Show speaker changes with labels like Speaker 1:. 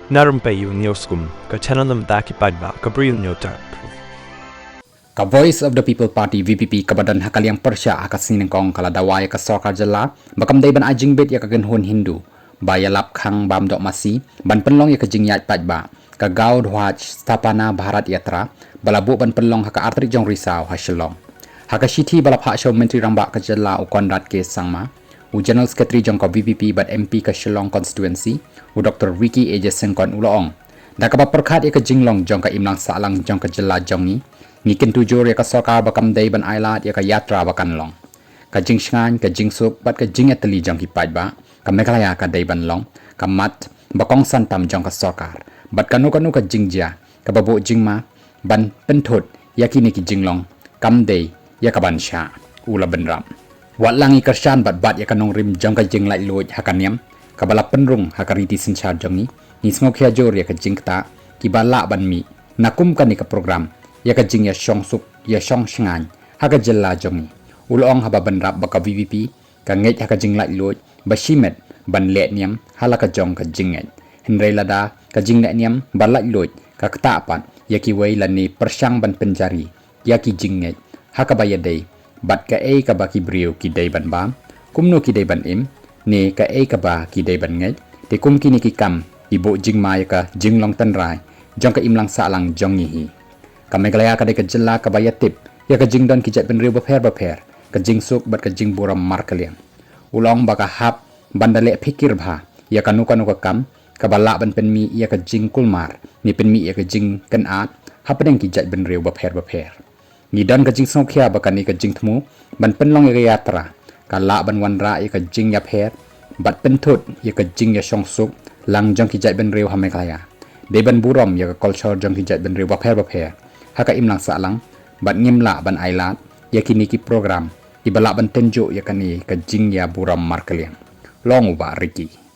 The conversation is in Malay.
Speaker 1: Narumpayu Nioskum, Kachananam Daki Padba, Gabriel Nyotar.
Speaker 2: Ka Voice of the People Party VPP kabadan hakaliang Persya akasinengkong kaladawaya ka Sarkar Jala bakam dayban ajingbet ya kagenhun Hindu bayalap khang bam dok masi ban penlong ya kajingyat padba ka gaud hwaj stapana Bharat Yatra balabu ban penlong haka artrik jong risau hasilong haka shiti balap hak show menteri rambak ka Jala u Konrad K Sangma u General Secretary jong ka VPP ban MP ka Shillong constituency u Dr. Ricky Eje Sengkon uloong da ka perkhat ya kajinglong jong ka imlang salang jong ka Jala jong ni ngikin tujur ya ka Sarkar bakam dayban ailat ya ka yatra bakan long ka jing shngan ka jing suk bat ka jing atli jong hipaj ba ka Meghalaya ka dayban long ka mat bakong santam jong ka Sarkar bat kanu ka jing ja ka babu jing ma ban penthut ya kini ki jing long kam day ya ka ban sha ula benram wat langi kershan bat ya kanong rim jong ka jing lai loj hakaniam ka balap penrung hakariti senchar jong ni smok ya jor ya ka jing ta ki bala ban mi nakum ka ni ka program ya ka jing ya shong suk ya shong shngan haka Jala jong ni ulong haba benrap baka VVP ka ngej haka jing lai loj bashimet ban le niam halaka jong ka jing ngej henrei lada ka jing le niam ban lai loj ka kta pat ya ki wei lani persyang ban penjari ya ki jing ngej haka bayadei bat ka ka baki brio ki dei ban bam kumno ki dei ban im ne ka ka ba ki dei ban ngej te kum kini ki kam ibo jing ma ya ka jing long tan rai jong ka imlang salang jong ni hi ka Meghalaya ka ka Jala ka bayatip ya ka jing don ki jat ben riu baper ka jing suk bat ka jing buram markalian ulong baka hap bandale pikir bha ya ka nuka kam ka bala ban pen mi ya ka jing kulmar ni pen mi ya ka jing kan at hapdeng ki jat ben riu baper ni don ka jing songkhya baka ni ka jing thmu ban pen long ya ka yatra ka la ban wan ra ya ka jing ya pher bat pen thut ya ka jing ya shong suk lang jong ki jat ben riu ha Meghalaya de ban buram ya ka culture jong ki jat ben riu baper haka imlang salang bat ngimla ban ailat ya kini ki program ibala ban tenjo ya kani ka jing ya buram markalian long uba Ricky